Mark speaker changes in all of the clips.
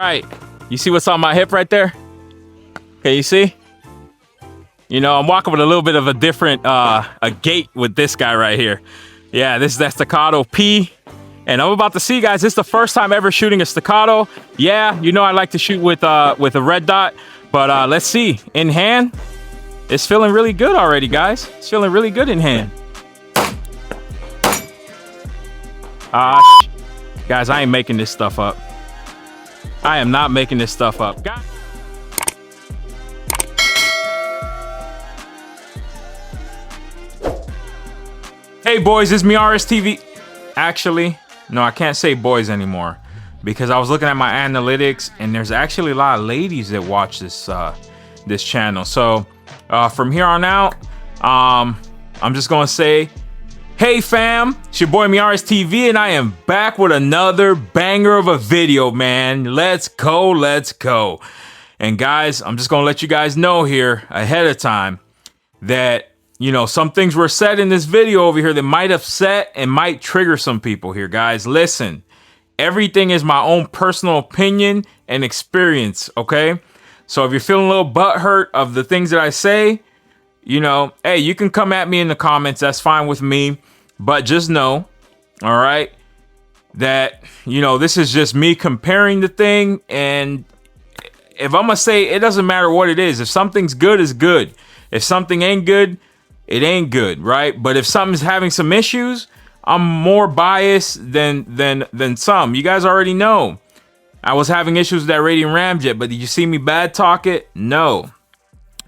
Speaker 1: All right, you see what's on my hip right there? Okay, you see? You know, I'm walking with a little bit of a different a gait with this guy right here. Yeah, this is that Staccato P. And I'm about to see, guys, this is the first time ever shooting a Staccato. Yeah, you know I like to shoot with a red dot, but let's see. In hand, it's feeling really good already, guys. It's feeling really good in hand. Guys, I ain't making this stuff up. I am not making this stuff up. Hey boys, it's me RSTV. Actually, no, I can't say boys anymore because I was looking at my analytics and there's actually a lot of ladies that watch this this channel. So from here on out, I'm just gonna say, hey fam, it's your boy RSTV and I am back with another banger of a video, man. Let's go, let's go. And guys, I'm just gonna let you guys know here ahead of time that, you know, some things were said in this video over here that might upset and might trigger some people here, guys. Listen, everything is my own personal opinion and experience, okay? So if you're feeling a little butthurt of the things that I say, you know, hey, you can come at me in the comments. That's fine with me. But just know, all right, that, you know, this is just me comparing the thing. And if I'm going to say, it doesn't matter what it is. If something's good, it's good. If something ain't good, it ain't good, right? But if something's having some issues, I'm more biased than some. You guys already know. I was having issues with that Radiant Ramjet, but did you see me bad talk it? No,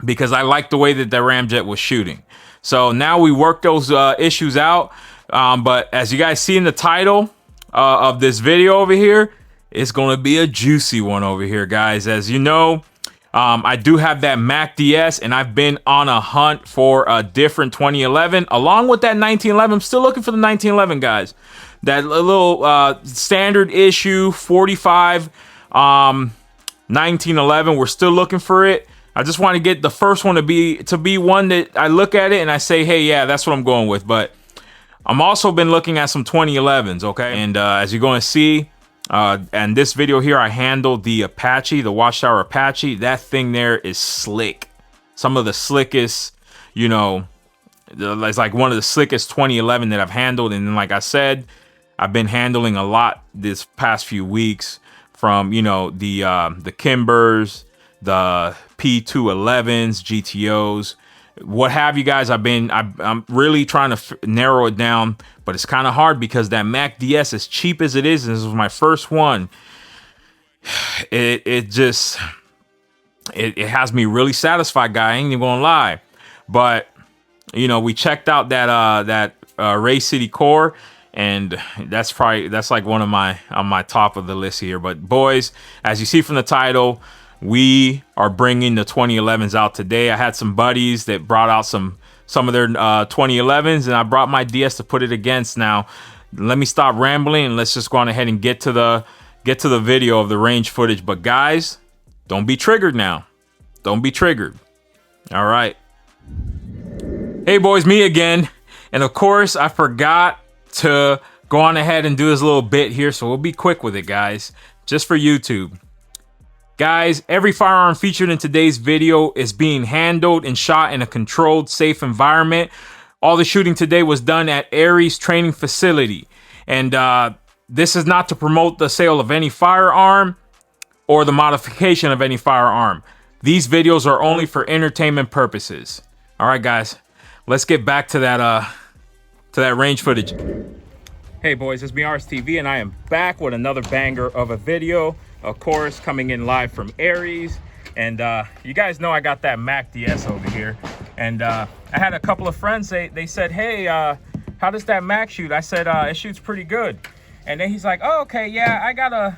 Speaker 1: because I like the way that Ramjet was shooting. So now we work those issues out. But as you guys see in the title of this video over here, it's going to be a juicy one over here, guys. As you know, I do have that Mac DS, and I've been on a hunt for a different 2011 along with that 1911. I'm still looking for the 1911, guys. That little standard issue 45 1911. We're still looking for it. I just want to get the first one to be one that I look at it and I say, hey, yeah, that's what I'm going with. But I'm also been looking at some 2011s, okay? And as you're going to see, and this video here, I handled the Apache, the Watchtower Apache. That thing there is slick. Some of the slickest, you know, it's like one of the slickest 2011 that I've handled. And then, like I said, I've been handling a lot this past few weeks from, you know, the Kimbers, the P211s, GTOs, what have you guys. I'm really trying to narrow it down, but it's kind of hard because that Mac DS, as cheap as it is, and this was my first one, it has me really satisfied, guy. I ain't even gonna lie. But you know, we checked out that Ray City Core, and that's like one of my on my top of the list here. But boys, as you see from the title, we are bringing the 2011s out today. I had some buddies that brought out some of their 2011s, and I brought my DS to put it against. Now, let me stop rambling and let's just go on ahead and get to the video of the range footage. But guys, don't be triggered now. Don't be triggered. All right. Hey boys, me again. And of course, I forgot to go on ahead and do this little bit here, so we'll be quick with it, guys, just for YouTube. Guys, every firearm featured in today's video is being handled and shot in a controlled, safe environment. All the shooting today was done at Aries Training Facility. And this is not to promote the sale of any firearm or the modification of any firearm. These videos are only for entertainment purposes. All right, guys, let's get back to that range footage. Hey boys, it's me RSTV, and I am back with another banger of a video. Of course, coming in live from Aries. And you guys know I got that Mac DS over here. And I had a couple of friends, they said, hey, how does that Mac shoot? I said, it shoots pretty good. And then he's like, oh, okay, yeah, I got a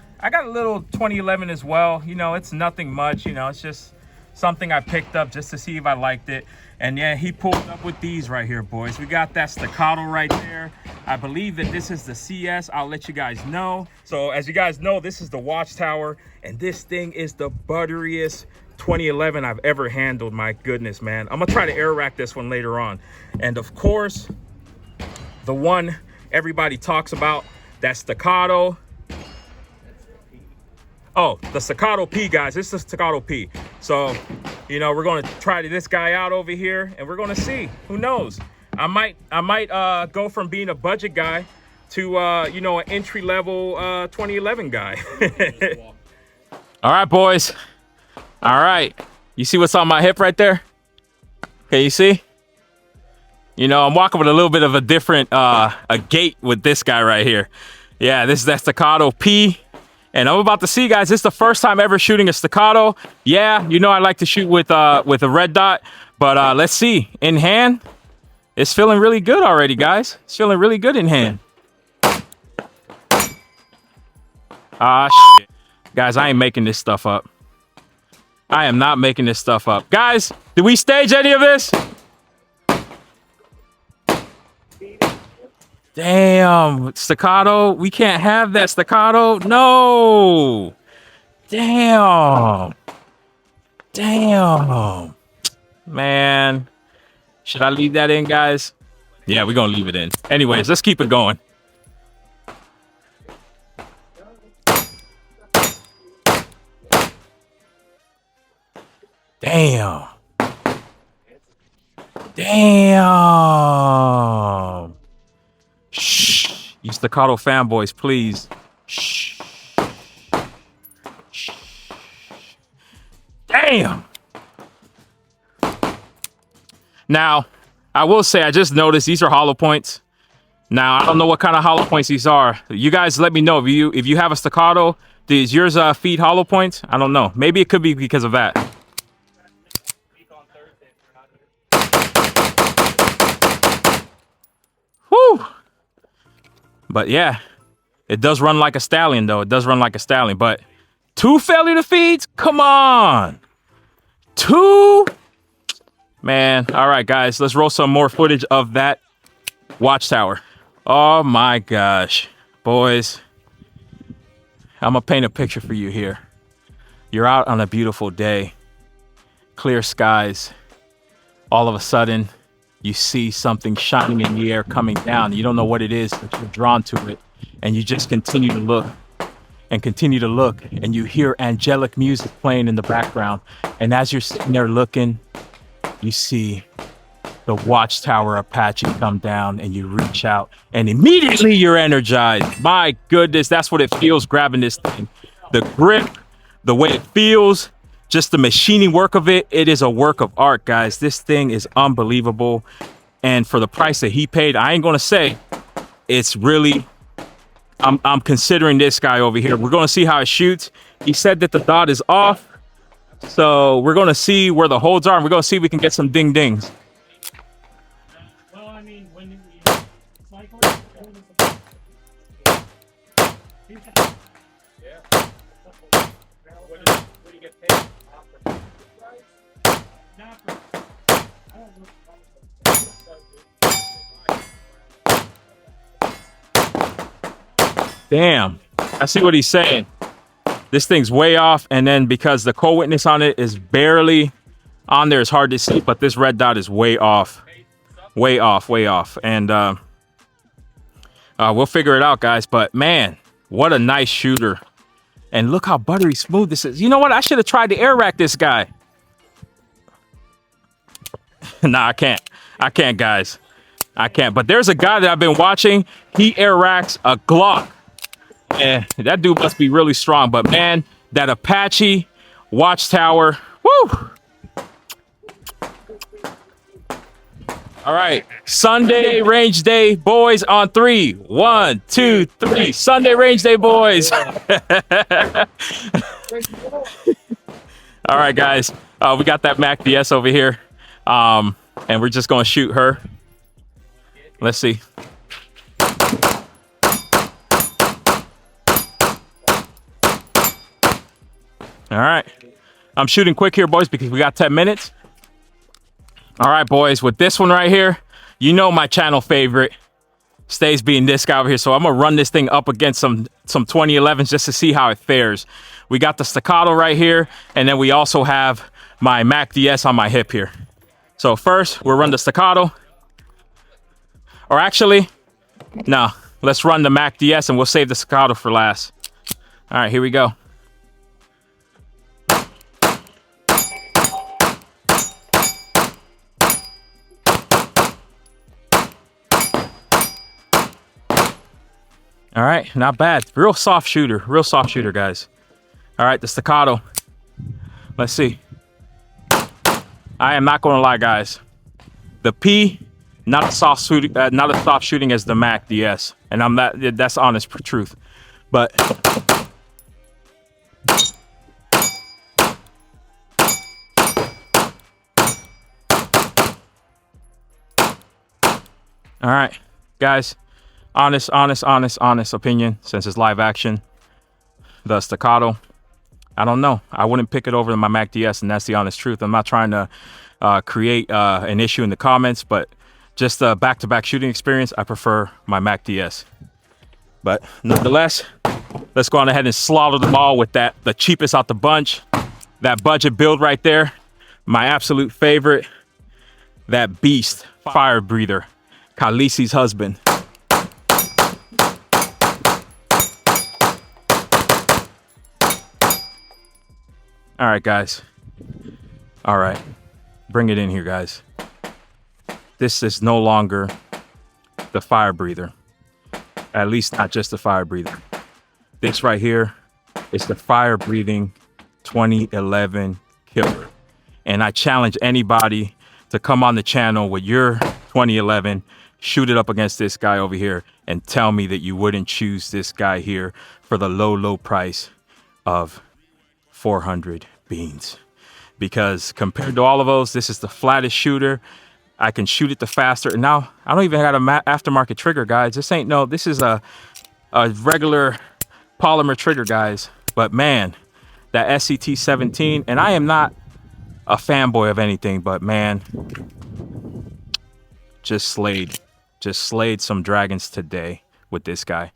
Speaker 1: little 2011 as well. You know, it's nothing much, you know, it's just something I picked up just to see if I liked it. And yeah, he pulled up with these right here, boys. We got that Staccato right there. I believe that this is the CS. I'll let you guys know. So as you guys know, this is the Watchtower, and this thing is the butteriest 2011 I've ever handled. My goodness, man. I'm gonna try to air rack this one later on. And of course, the one everybody talks about, that Staccato. Oh, the Staccato P, guys. This is the Staccato P. So, you know, we're going to try this guy out over here, and we're going to see. Who knows? I might go from being a budget guy to, you know, an entry-level 2011 guy. All right, boys. All right. You see what's on my hip right there? Okay, you see? You know, I'm walking with a little bit of a different a gait with this guy right here. Yeah, this is that Staccato P. And I'm about to see, guys, this is the first time ever shooting a Staccato. Yeah, you know I like to shoot with a red dot. But let's see. In hand, it's feeling really good already, guys. It's feeling really good in hand. Shit. Guys, I ain't making this stuff up. I am not making this stuff up. Guys, did we stage any of this? Damn, Staccato. We can't have that Staccato. No. Damn. Damn. Man. Should I leave that in, guys? Yeah, we're going to leave it in. Anyways, let's keep it going. Damn. Damn. Shh. You Staccato fanboys, please. Shh. Shh. Damn. Now, I will say, I just noticed these are hollow points. Now, I don't know what kind of hollow points these are. You guys let me know if you have a Staccato. Does yours feed hollow points? I don't know. Maybe it could be because of that. Whew. But yeah, it does run like a stallion, though. It does run like a stallion. But 2 failure to feeds? Come on. 2? Man. All right, guys. Let's roll some more footage of that watchtower. Oh, my gosh. Boys, I'm going to paint a picture for you here. You're out on a beautiful day. Clear skies. All of a sudden, you see something shining in the air coming down. You don't know what it is, but you're drawn to it. And you just continue to look and continue to look. And you hear angelic music playing in the background. And as you're sitting there looking, you see the watchtower Apache come down and you reach out and immediately you're energized. My goodness, that's what it feels grabbing this thing. The grip, the way it feels, just the machining work of it. It is a work of art, guys. This thing is unbelievable. And for the price that he paid, I ain't going to say it's really, I'm considering this guy over here. We're going to see how it shoots. He said that the dot is off. So we're going to see where the holds are and we're going to see if we can get some ding dings. Well, I mean, when we cycle it, what do you get paid? Damn, I see what he's saying. This thing's way off, and then because the co-witness on it is barely on there, it's hard to see, but this red dot is way off. Way off, way off. And we'll figure it out, guys. But man, what a nice shooter. And look how buttery smooth this is. You know what? I should have tried to air rack this guy. Nah, I can't. I can't, guys. I can't. But there's a guy that I've been watching. He air racks a Glock. And that dude must be really strong. But man, that Apache watchtower. Woo! All right. Sunday range day, boys, on 3. 1, 2, 3. Sunday range day, boys. All right, guys. We got that Mac DS over here. And we're just going to shoot her. Let's see. All right. I'm shooting quick here, boys, because we got 10 minutes. All right, boys, with this one right here, you know my channel favorite stays being this guy over here. So I'm going to run this thing up against some 2011s just to see how it fares. We got the Staccato right here, and then we also have my Mac DS on my hip here. So first, we'll run the Staccato. Or actually, no, let's run the Mac DS, and we'll save the Staccato for last. All right, here we go. All right, not bad. Real soft shooter, guys. All right, the staccato. Let's see. I am not going to lie, guys. The P, not a soft shooting as the Mac DS, and that's honest truth. But all right, guys. Honest opinion, since it's live action. The staccato, I don't know. I wouldn't pick it over my Mac DS, and that's the honest truth. I'm not trying to create an issue in the comments, but just a back-to-back shooting experience, I prefer my Mac DS. But nonetheless, let's go on ahead and slaughter them all with the cheapest out the bunch. That budget build right there, my absolute favorite. That beast, fire breather, Khaleesi's husband. All right, guys. All right. Bring it in here, guys. This is no longer the fire breather. At least not just the fire breather. This right here is the fire breathing 2011 killer. And I challenge anybody to come on the channel with your 2011, shoot it up against this guy over here, and tell me that you wouldn't choose this guy here for the low price of 400 beans. Because compared to all of those, this is the flattest shooter. I can shoot it the faster. And now I don't even have an aftermarket trigger, guys. This is a regular polymer trigger, guys. But man, that SCT 17, and I am not a fanboy of anything, but man, just slayed some dragons today with this guy.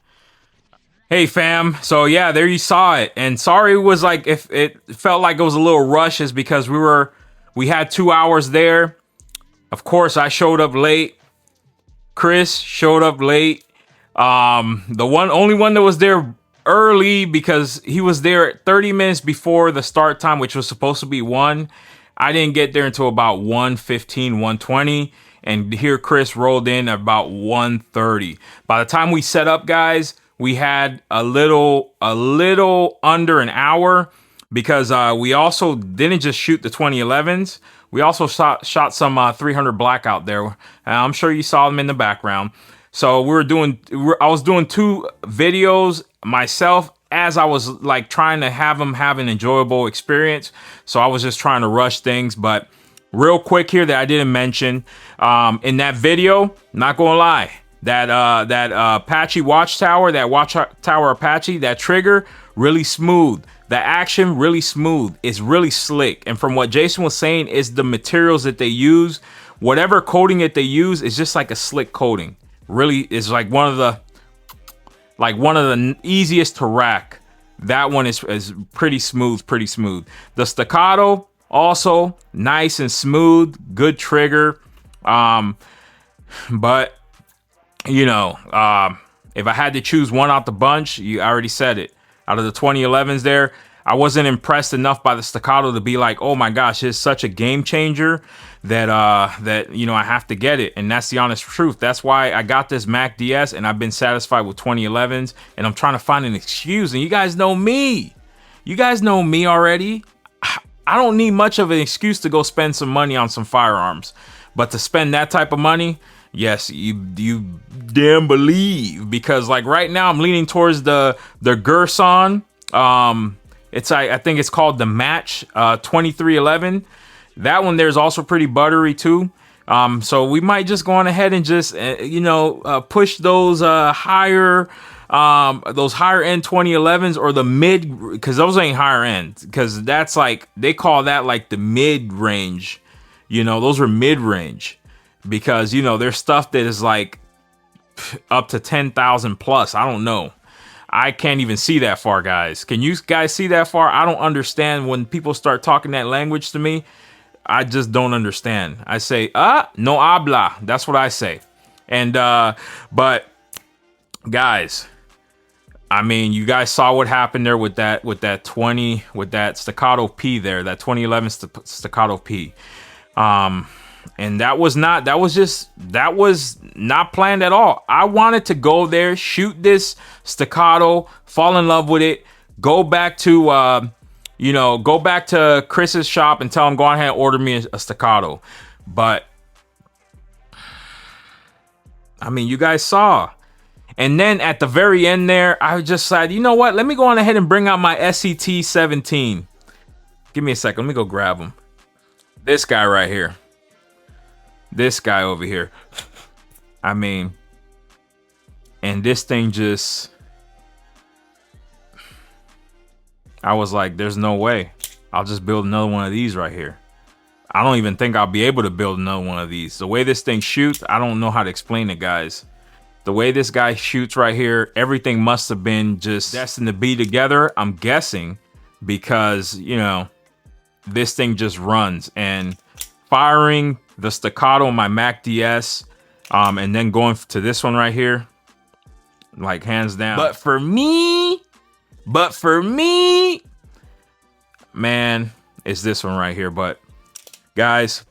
Speaker 1: Hey fam, so yeah, there you saw it. And sorry it was like, if it felt like it was a little rush, is because we had 2 hours there. Of course, I showed up late. Chris showed up late. The only one that was there early, because he was there 30 minutes before the start time, which was supposed to be 1. I didn't get there until about 1:15, 1:20. And here Chris rolled in at about 1:30. By the time we set up, guys, we had a little under an hour, because we also didn't just shoot the 2011s. We also shot some 300 blackout there. I'm sure you saw them in the background. So I was doing 2 videos myself, as I was like trying to have them have an enjoyable experience. So I was just trying to rush things. But real quick here that I didn't mention, in that video, not gonna lie, that Apache Watchtower, that Watchtower Apache, that trigger, really smooth. The action, really smooth. It's really slick. And from what Jason was saying, is the materials that they use, whatever coating that they use, is just like a slick coating. Really, is like one of the easiest to rack. That one is pretty smooth, The staccato, also nice and smooth, good trigger. But you know, if I had to choose one out the bunch, I already said it. Out of the 2011s there, I wasn't impressed enough by the staccato to be like, oh my gosh, it's such a game changer that you know, I have to get it. And that's the honest truth. That's why I got this Mac DS, and I've been satisfied with 2011s, and I'm trying to find an excuse. And you guys know me. You guys know me already. I don't need much of an excuse to go spend some money on some firearms. But to spend that type of money, yes, you damn believe, because like right now I'm leaning towards the Gerson. I think it's called the Match 2311. That one there's also pretty buttery too. So we might just go on ahead and just push those higher end 2011s, or the mid, because those ain't higher end, because that's like, they call that like the mid range. You know, those are mid range, because you know there's stuff that is like up to 10,000 plus. I don't know. I can't even see that far, guys. Can you guys see that far? I don't understand when people start talking that language to me. I just don't understand. I say, no habla. That's what I say. And but guys, I mean, you guys saw what happened there with that Staccato P there, that 2011 Staccato P. And that was not planned at all. I wanted to go there, shoot this Staccato, fall in love with it, go back to go back to Chris's shop and tell him go ahead and order me a Staccato. But I mean, you guys saw. And then at the very end there, I just said, you know what? Let me go on ahead and bring out my SCT 17. Give me a second. Let me go grab him. This guy right here. This guy over here. I mean, and this thing just, I was like, there's no way. I'll just build another one of these right here. I don't even think I'll be able to build another one of these. The way this thing shoots, I don't know how to explain it, guys. The way this guy shoots right here, everything must have been just destined to be together, I'm guessing, because, you know, this thing just runs. And firing the Staccato on my Mac DS, and then going to this one right here, like hands down. But for me, man, it's this one right here. But guys,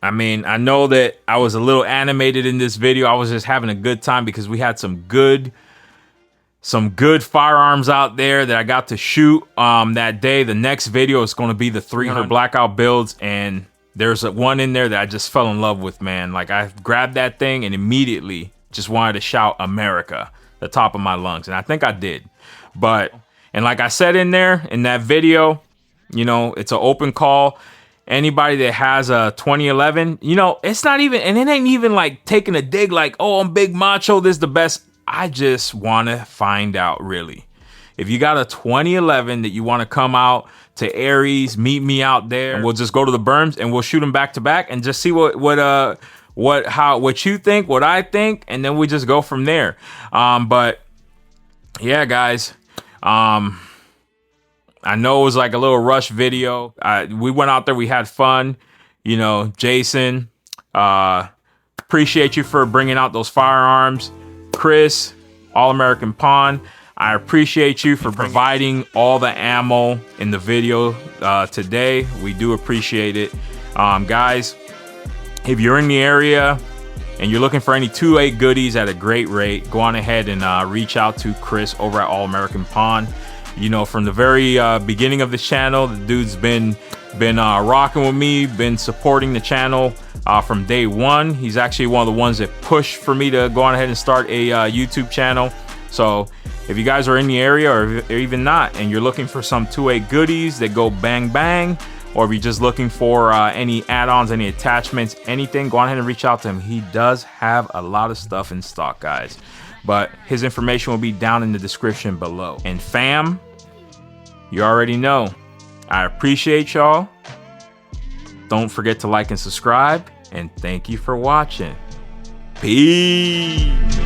Speaker 1: I mean, I know that I was a little animated in this video. I was just having a good time because we had some good firearms out there that I got to shoot that day. The next video is going to be the 300 blackout builds, and there's one in there that I just fell in love with, man. Like, I grabbed that thing and immediately just wanted to shout America, the top of my lungs, and I think I did. But, and like I said in there in that video, you know, it's an open call. Anybody that has a 2011, you know, it's not even, and it ain't even like taking a dig like, oh, I'm big macho, this is the best. I just want to find out, really. If you got a 2011 that you want to come out to Aries, meet me out there, and we'll just go to the berms and we'll shoot them back to back and just see what you think, what I think, and then we just go from there. But yeah, guys, I know it was like a little rush video. We went out there, we had fun. You know, Jason, appreciate you for bringing out those firearms. Chris, All-American Pawn, I appreciate you for providing all the ammo in the video today. We do appreciate it. Guys, if you're in the area and you're looking for any 2A goodies at a great rate, go on ahead and reach out to Chris over at All-American Pawn. You know, from the very beginning of this channel, the dude's been rocking with me, been supporting the channel from day one. He's actually one of the ones that pushed for me to go on ahead and start a YouTube channel. So if you guys are in the area, or even not, and you're looking for some 2A goodies that go bang bang, or if you're just looking for any add-ons, any attachments, anything, go on ahead and reach out to him. He does have a lot of stuff in stock, guys. But his information will be down in the description below. And fam, you already know, I appreciate y'all. Don't forget to like and subscribe. And thank you for watching. Peace.